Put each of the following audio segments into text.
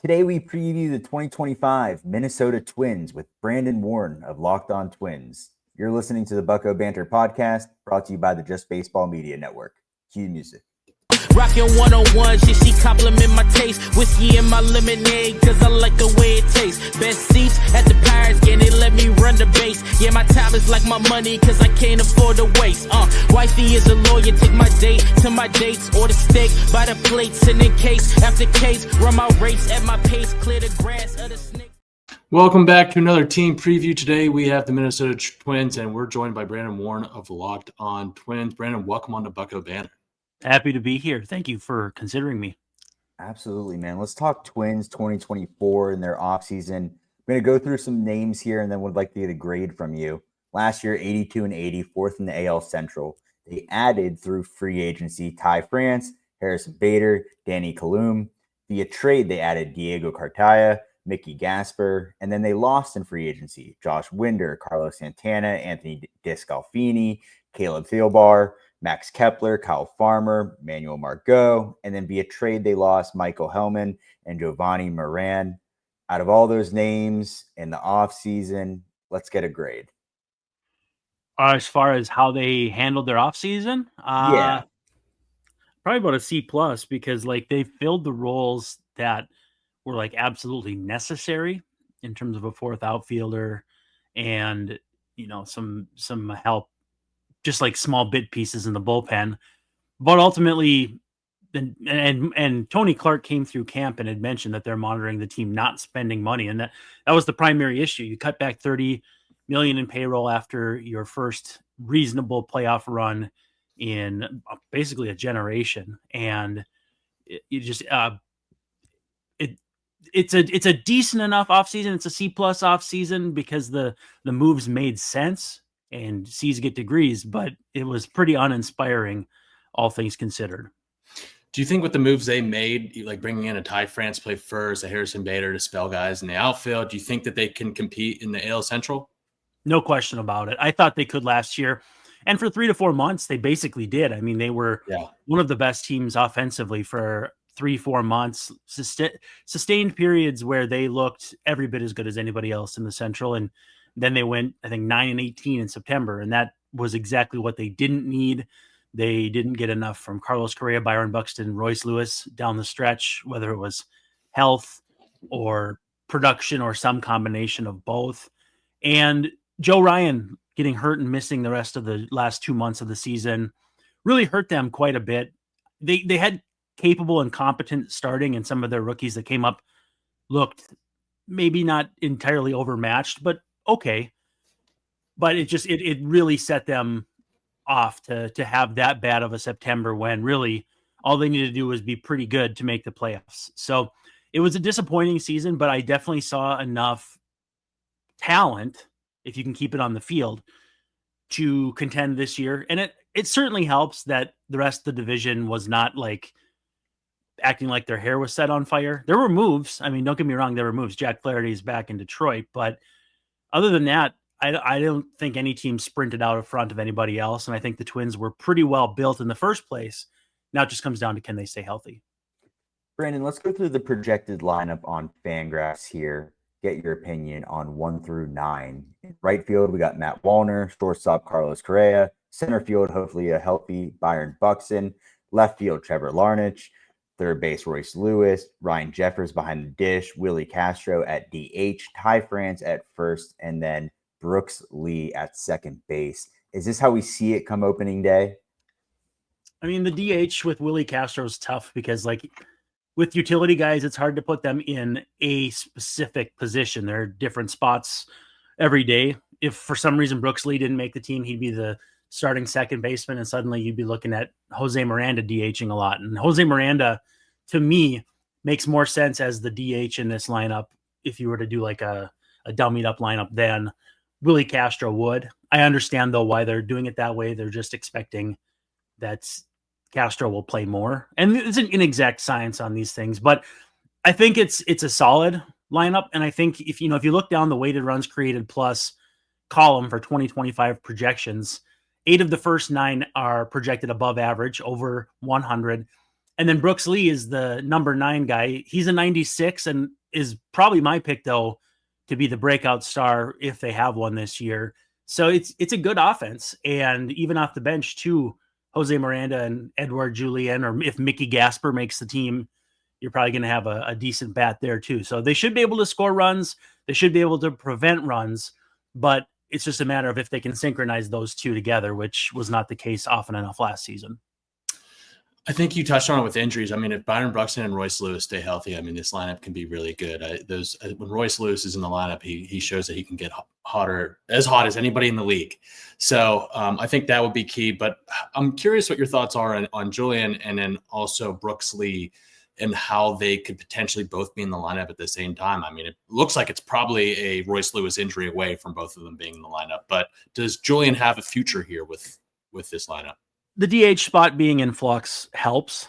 Today we preview the 2025 Minnesota Twins with Brandon Warne of Locked On Twins. You're listening to the Bucko Banter podcast, brought to you by the Just Baseball Media Network. Cue music. Rockin' 101s, yeah, she compliment my taste. Whiskey in my lemonade, cause I like the way it tastes. Best seats at the Pirates, yeah, they let me run the base. Yeah, my time is like my money, cause I can't afford to waste. Wifey is a lawyer, take my date to my dates. Order steak by the plates, and in case after case, run my race at my pace, clear the grass of the snake. Welcome back to another team preview. Today we have the Minnesota Twins, and we're joined by Brandon Warne of Locked On Twins. Brandon, welcome on to Bucko Banter. Happy to be here. Thank you for considering me. Absolutely, man. Let's talk Twins 2024 and their offseason. I'm going to go through some names here and then would like to get a grade from you. Last year, 82 and 80, fourth in the AL Central. They added through free agency Ty France, Harrison Bader, Danny Kalum. Via trade, they added Diego Cartaya, Mickey Gasper, and then they lost in free agency Josh Winder, Carlos Santana, Anthony Descalfini, Caleb Thielbar, Max Kepler, Kyle Farmer, Manuel Margot, and then via trade, they lost Michael Hellman and Giovanni Moran. Out of all those names in the offseason, let's get a grade. As far as how they handled their offseason, Yeah. probably about a C+, because like they filled the roles that were like absolutely necessary in terms of a fourth outfielder and, you know, some help, just like small bit pieces in the bullpen. But ultimately, and Tony Clark came through camp and had mentioned that they're monitoring the team not spending money, and that was the primary issue. You cut back $30 million in payroll after your first reasonable playoff run in basically a generation, and it's a decent enough offseason. It's a C+ offseason because the moves made sense. And C's get degrees, but it was pretty uninspiring, all things considered. Do you think with the moves they made, like bringing in a Ty France play first, a Harrison Bader to spell guys in the outfield, do you think that they can compete in the AL Central? No question about it. I thought they could last year. And for 3 to 4 months, they basically did. I mean, they were one of the best teams offensively for 3-4 months, sustained periods where they looked every bit as good as anybody else in the Central. And then they went, I think, 9-18 in September, and that was exactly what they didn't need. They didn't get enough from Carlos Correa, Byron Buxton, Royce Lewis down the stretch, whether it was health or production or some combination of both. And Joe Ryan getting hurt and missing the rest of the last 2 months of the season really hurt them quite a bit. They had capable and competent starting, and some of their rookies that came up looked maybe not entirely overmatched, but okay. But it really set them off to have that bad of a September when really all they needed to do was be pretty good to make the playoffs. So it was a disappointing season, but I definitely saw enough talent, if you can keep it on the field, to contend this year. And it certainly helps that the rest of the division was not like acting like their hair was set on fire. There were moves. I mean, don't get me wrong, there were moves. Jack Flaherty is back in Detroit, but other than that, I don't think any team sprinted out in front of anybody else. And I think the Twins were pretty well built in the first place. Now it just comes down to, can they stay healthy? Brandon, let's go through the projected lineup on Fangraphs here. Get your opinion on 1 through 9. In right field, we got Matt Wallner, shortstop Carlos Correa, center field, hopefully a healthy Byron Buxton, left field, Trevor Larnach, third base, Royce Lewis, Ryan Jeffers behind the dish, Willie Castro at DH, Ty France at first, and then Brooks Lee at second base. Is this how we see it come opening day? I mean, the DH with Willie Castro is tough because, like, with utility guys, it's hard to put them in a specific position. There are different spots every day. If for some reason Brooks Lee didn't make the team, he'd be the starting second baseman, and suddenly you'd be looking at Jose Miranda DHing a lot. And Jose Miranda, to me, makes more sense as the DH in this lineup if you were to do like a dummied up lineup than Willie Castro would. I understand, though, why they're doing it that way. They're just expecting that Castro will play more. And it's an inexact science on these things, but I think it's a solid lineup. And I think if you look down the weighted runs created plus column for 2025 projections, 8 of the first 9 are projected above average, over 100. And then Brooks Lee is the number 9 guy. He's a 96 and is probably my pick, though, to be the breakout star if they have one this year. So it's a good offense. And even off the bench, too, Jose Miranda and Edouard Julien, or if Mickey Gasper makes the team, you're probably going to have a decent bat there, too. So they should be able to score runs. They should be able to prevent runs. But it's just a matter of if they can synchronize those two together, which was not the case often enough last season. I think you touched on it with injuries. I mean, if Byron Buxton and Royce Lewis stay healthy, I mean, this lineup can be really good. When Royce Lewis is in the lineup, he shows that he can get as hot as anybody in the league. So I think that would be key. But I'm curious what your thoughts are on Julien and then also Brooks Lee and how they could potentially both be in the lineup at the same time. I mean, it looks like it's probably a Royce Lewis injury away from both of them being in the lineup. But does Julien have a future here with this lineup? The DH spot being in flux helps.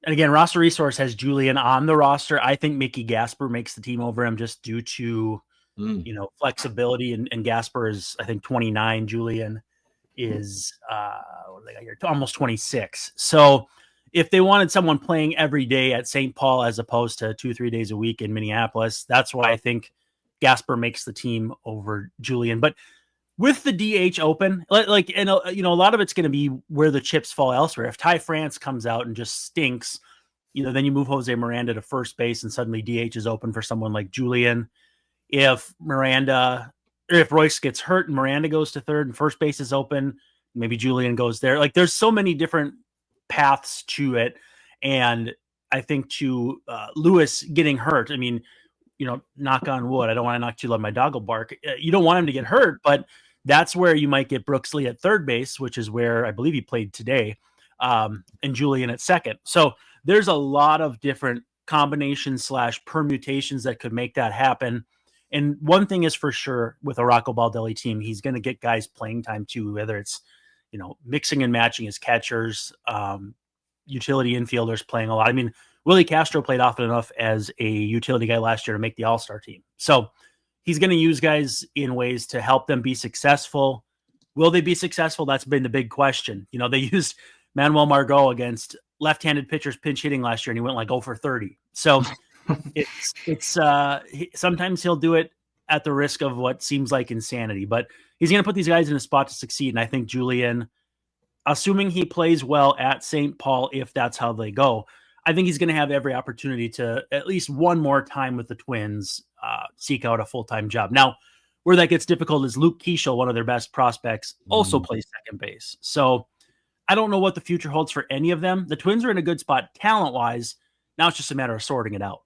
And again, Roster Resource has Julien on the roster. I think Mickey Gasper makes the team over him just due to, flexibility. And Gasper is, I think, 29. Julien is, what do they got here? Almost 26. So if they wanted someone playing every day at St. Paul as opposed to 2-3 days a week in Minneapolis, that's why I think Gasper makes the team over Julien. But with the DH open, a lot of it's going to be where the chips fall elsewhere. If Ty France comes out and just stinks, then you move Jose Miranda to first base and suddenly DH is open for someone like Julien. If Royce gets hurt and Miranda goes to third and first base is open, maybe Julien goes there. Like, there's so many different paths to it. And I think to Lewis getting hurt, I mean, knock on wood, I don't want to knock too loud, my dog will bark. You don't want him to get hurt, but that's where you might get Brooks Lee at third base, which is where I believe he played today, and Julien at second. So there's a lot of different combinations / permutations that could make that happen. And one thing is for sure with a Rocco Baldelli team, he's going to get guys playing time too, whether it's, mixing and matching his catchers, utility infielders playing a lot. I mean, Willie Castro played often enough as a utility guy last year to make the All-Star team. So he's going to use guys in ways to help them be successful. Will they be successful? That's been the big question. They used Manuel Margot against left-handed pitchers pinch hitting last year, and he went like 0 for 30. So sometimes he'll do it at the risk of what seems like insanity, but he's going to put these guys in a spot to succeed. And I think Julien, assuming he plays well at St. Paul, if that's how they go, I think he's going to have every opportunity to at least one more time with the Twins seek out a full-time job. Now, where that gets difficult is Luke Keeschel, one of their best prospects, also plays second base. So I don't know what the future holds for any of them. The Twins are in a good spot talent-wise. Now it's just a matter of sorting it out.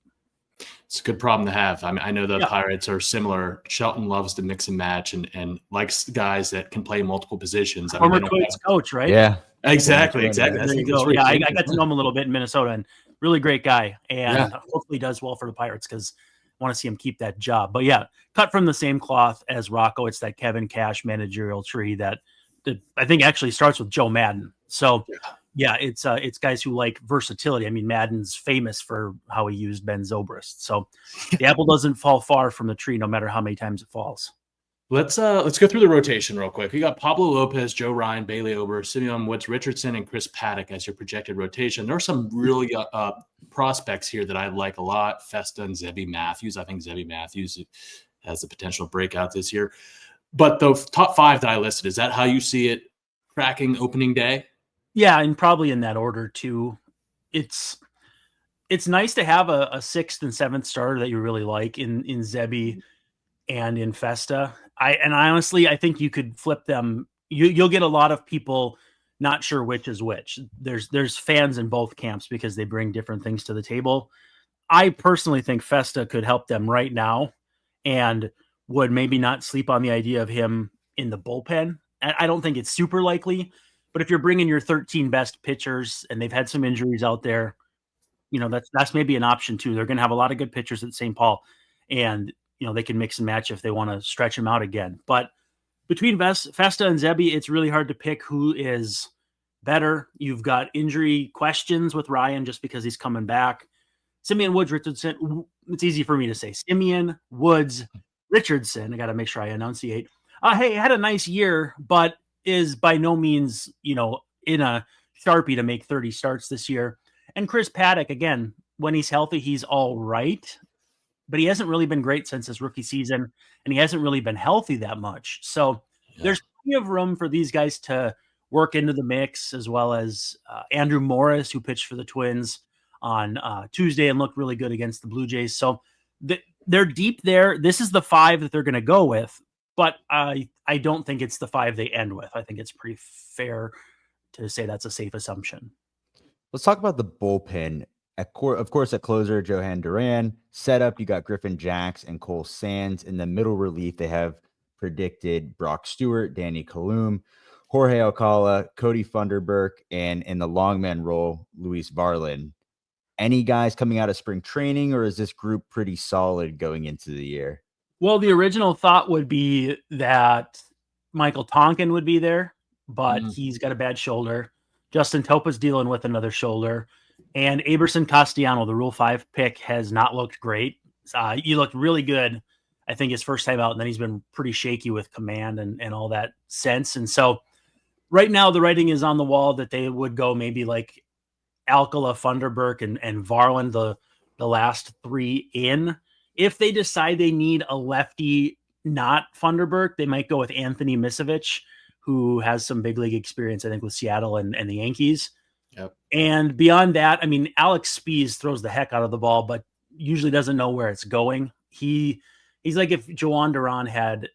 It's a good problem to have. I mean, I know the Pirates are similar. Shelton loves to mix and match and likes guys that can play multiple positions. Former Twins coach, right? Yeah. Exactly. There you go. Yeah, I got to know him a little bit in Minnesota, and really great guy. And hopefully does well for the Pirates because I want to see him keep that job. But yeah, cut from the same cloth as Rocco. It's that Kevin Cash managerial tree that I think actually starts with Joe Madden. So yeah, it's guys who like versatility. I mean, Madden's famous for how he used Ben Zobrist. So the apple doesn't fall far from the tree, no matter how many times it falls. Let's go through the rotation real quick. We got Pablo Lopez, Joe Ryan, Bailey Ober, Simeon Woods, Richardson, and Chris Paddock as your projected rotation. There are some really prospects here that I like a lot. Festa and Zebby Matthews. I think Zebby Matthews has the potential breakout this year. But the top 5 that I listed, is that how you see it cracking opening day? Yeah, and probably in that order too. It's nice to have a 6th and 7th starter that you really like in Zebby and in Festa. I honestly think you could flip them. You'll get a lot of people not sure which is which. There's fans in both camps because they bring different things to the table. I personally think Festa could help them right now and would maybe not sleep on the idea of him in the bullpen. I don't think it's super likely. But if you're bringing your 13 best pitchers and they've had some injuries out there, that's maybe an option too. They're going to have a lot of good pitchers at St. Paul, and they can mix and match if they want to stretch them out again. But between Festa and Zebby, it's really hard to pick who is better. You've got injury questions with Ryan just because he's coming back. Simeon Woods, Richardson. It's easy for me to say Simeon Woods, Richardson. I got to make sure I enunciate. Hey, had a nice year, but is by no means, in a Sharpie to make 30 starts this year. And Chris Paddock, again, when he's healthy, he's all right, but he hasn't really been great since his rookie season, and he hasn't really been healthy that much. So there's plenty of room for these guys to work into the mix, as well as Andrew Morris, who pitched for the Twins on Tuesday and looked really good against the Blue Jays. So they're deep there. This is the 5 that they're going to go with, but I don't think it's the 5 they end with. I think it's pretty fair to say that's a safe assumption. Let's talk about the bullpen. Of course, at closer, Johan Duran. Setup, you got Griffin Jacks and Cole Sands. In the middle relief, they have predicted Brock Stewart, Danny Kalum, Jorge Alcala, Cody Funderburk, and in the longman role, Luis Varlin. Any guys coming out of spring training, or is this group pretty solid going into the year? Well, the original thought would be that Michael Tonkin would be there, but he's got a bad shoulder. Justin Topa's dealing with another shoulder. And Aberson Castellano, the Rule 5 pick, has not looked great. He looked really good, I think, his first time out, and then he's been pretty shaky with command and all that sense. And so right now the writing is on the wall that they would go maybe like Alcala, Funderburk, and Varlin, the last 3 in. If they decide they need a lefty, not Funderburk, they might go with Anthony Misovich, who has some big league experience, I think, with Seattle and the Yankees. Yep. And beyond that, I mean, Alex Spees throws the heck out of the ball, but usually doesn't know where it's going. He's like if Joan Duran had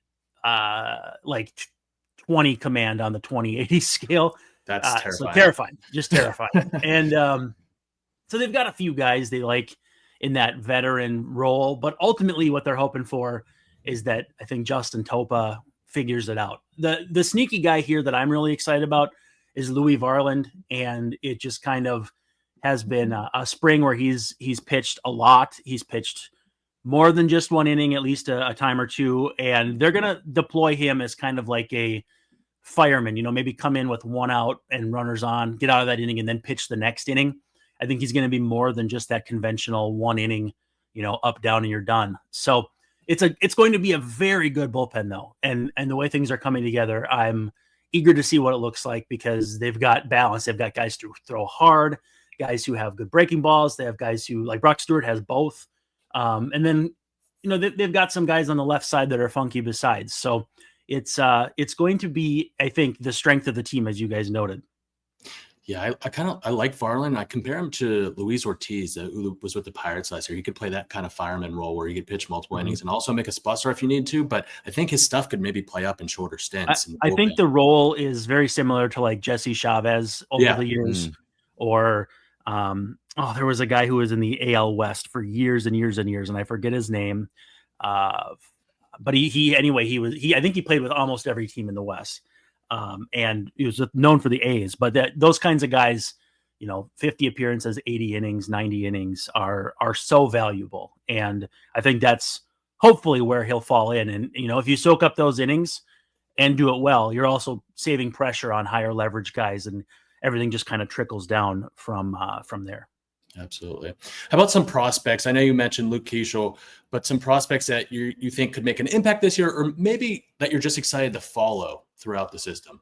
like 20 command on the 20/80 scale. That's terrifying. So terrifying, just terrifying. And so they've got a few guys they like in that veteran role, but ultimately what they're hoping for is that I think Justin Topa figures it out. The sneaky guy here that I'm really excited about is Louis Varland, and it just kind of has been a spring where he's pitched a lot. He's pitched more than just 1 inning, at least a time or two, and they're going to deploy him as kind of like a fireman, maybe come in with 1 out and runners on, get out of that inning, and then pitch the next inning. I think he's going to be more than just that conventional 1 inning, up, down, and you're done. So it's going to be a very good bullpen though. And the way things are coming together, I'm eager to see what it looks like because they've got balance. They've got guys to throw hard, guys who have good breaking balls. They have guys who, like Brock Stewart, has both. And then, they've got some guys on the left side that are funky besides. So it's going to be, I think, the strength of the team, as you guys noted. Yeah, I like Varlin. I compare him to Luis Ortiz, who was with the Pirates last year. He could play that kind of fireman role where he could pitch multiple innings and also make a spot start if you need to. But I think his stuff could maybe play up in shorter stints. I think the role is very similar to like Jesse Chavez over the years. Or there was a guy who was in the AL West for years and years and years, and I forget his name. But I think he played with almost every team in the West. And he was known for the A's, but those kinds of guys, 50 appearances, 80 innings, 90 innings are so valuable. And I think that's hopefully where he'll fall in. And, if you soak up those innings and do it well, you're also saving pressure on higher leverage guys, and everything just kind of trickles down from there. Absolutely. How about some prospects? I know you mentioned Luke Keeschel, but some prospects that you think could make an impact this year, or maybe that you're just excited to follow throughout the system.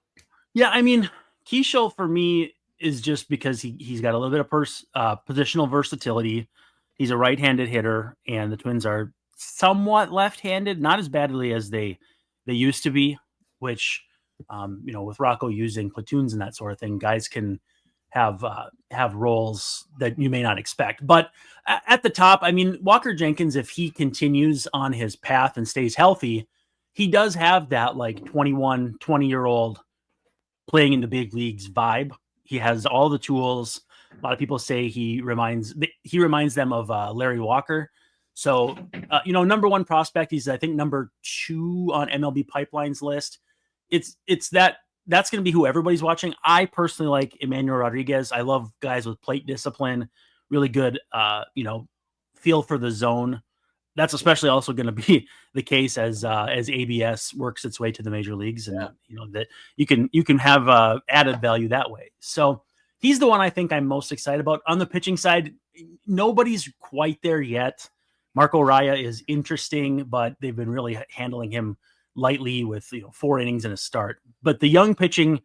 Yeah, I mean, Keeschel for me is just because he's got a little bit of positional versatility. He's a right-handed hitter, and the Twins are somewhat left-handed, not as badly as they used to be, which, with Rocco using platoons and that sort of thing, guys can have roles that you may not expect. But at the top, I mean, Walker Jenkins, if he continues on his path and stays healthy, he does have that like 20-year-old playing in the big leagues vibe. He has all the tools. A lot of people say he reminds them of Larry Walker. So, number 1 prospect, he's, I think, number 2 on MLB Pipeline's list. That's going to be who everybody's watching. I personally like Emmanuel Rodriguez. I love guys with plate discipline, really good, feel for the zone. That's especially also going to be the case as ABS works its way to the major leagues, and that you can have added value that way. So he's the one I think I'm most excited about. On the pitching side, nobody's quite there yet. Marco Raya is interesting, but they've been really handling him lightly with 4 innings and a start. But the young pitching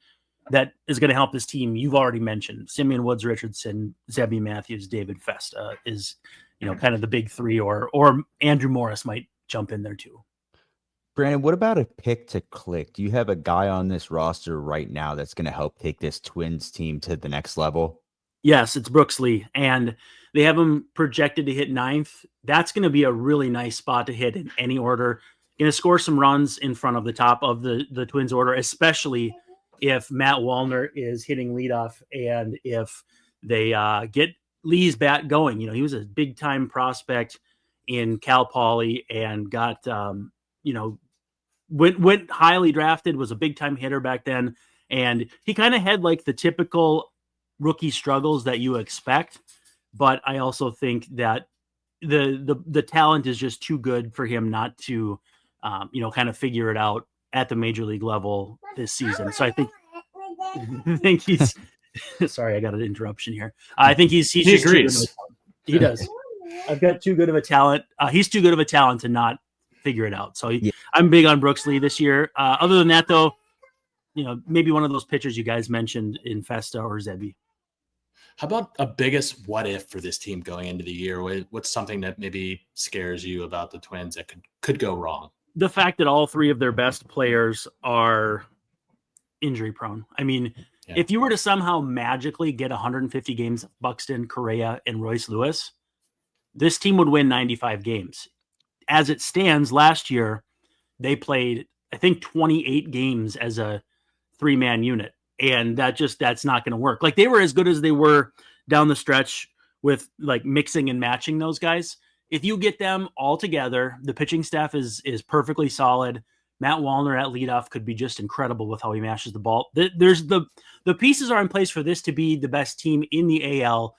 that is going to help this team. You've already mentioned Simeon Woods Richardson, Zebby Matthews, David Festa is, kind of the big three, or Andrew Morris might jump in there too. Brandon, what about a pick to click? Do you have a guy on this roster right now that's going to help take this Twins team to the next level? Yes, it's Brooks Lee, and they have him projected to hit 9th. That's going to be a really nice spot to hit in any order. Going to score some runs in front of the top of the Twins order, especially if Matt Warne is hitting leadoff and if they get Lee's bat going. He was a big time prospect in Cal Poly and got, went highly drafted, was a big time hitter back then. And he kind of had like the typical rookie struggles that you expect. But I also think that the talent is just too good for him not to, kind of figure it out at the major league level this season. So I think he's sorry, I got an interruption here. I think he agrees. He does. I've got too good of a talent. He's too good of a talent to not figure it out. So I'm big on Brooks Lee this year. Other than that, though, maybe one of those pitchers you guys mentioned in Festa or Zebby. How about a biggest what if for this team going into the year? What's something that maybe scares you about the Twins that could go wrong? The fact that all three of their best players are injury prone. I mean, if you were to somehow magically get 150 games, Buxton, Correa, and Royce Lewis, this team would win 95 games. As it stands, last year, they played, I think, 28 games as a 3-man unit. And that's not going to work. Like, they were as good as they were down the stretch with like mixing and matching those guys. If you get them all together, the pitching staff is perfectly solid. Matt Warne at leadoff could be just incredible with how he mashes the ball. There's the pieces are in place for this to be the best team in the AL.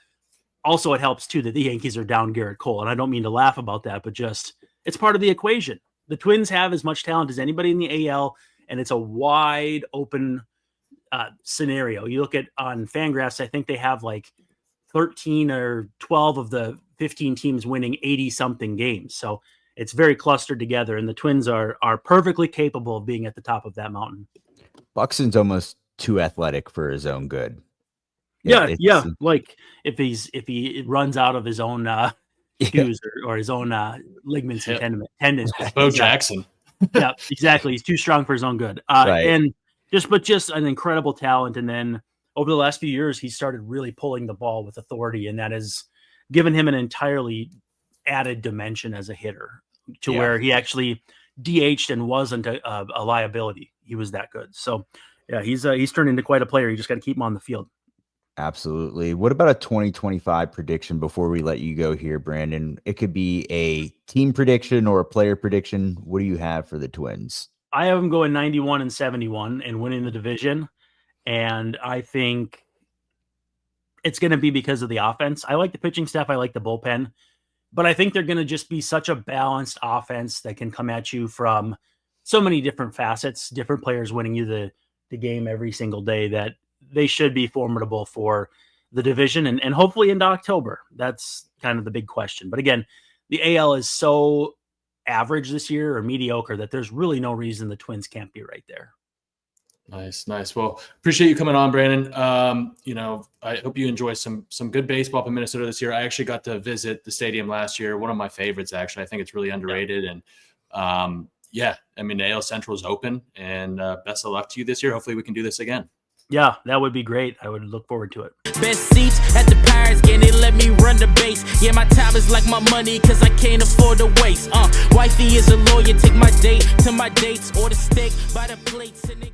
Also, it helps too that the Yankees are down Garrett Cole. And I don't mean to laugh about that, but just it's part of the equation. The Twins have as much talent as anybody in the AL, and it's a wide open scenario. You look at on Fangraphs, I think they have like 13 or 12 of the 15 teams winning 80-something games. So it's very clustered together, and the Twins are perfectly capable of being at the top of that mountain. Buxton's almost too athletic for his own good. Yeah. Like if he runs out of his own shoes or his own ligaments and tendons. Bo Jackson. Yeah, exactly. He's too strong for his own good. Right. And just an incredible talent. And then over the last few years, he started really pulling the ball with authority, and that has given him an entirely added dimension as a hitter to where he actually DH'd and wasn't a liability. He was that good. So yeah, he's turned into quite a player. You just got to keep him on the field. Absolutely. What about a 2025 prediction before we let you go here, Brandon? It could be a team prediction or a player prediction. What do you have for the Twins? I have them going 91-71 and winning the division. And I think it's going to be because of the offense. I like the pitching staff. I like the bullpen. But I think they're going to just be such a balanced offense that can come at you from so many different facets, different players winning you the game every single day, that they should be formidable for the division and hopefully into October. That's kind of the big question. But again, the AL is so average this year or mediocre that there's really no reason the Twins can't be right there. Nice. Well, appreciate you coming on, Brandon. I hope you enjoy some good baseball up in Minnesota this year. I actually got to visit the stadium last year. One of my favorites, actually. I think it's really underrated. And the AL Central is open, and best of luck to you this year. Hopefully we can do this again. Yeah, that would be great. I would look forward to it. Best seats at the Pirates game, they let me run the base. Yeah, my time is like my money, cause I can't afford to waste. Wifey is a lawyer, take my date to my dates, or the steak by the plates. And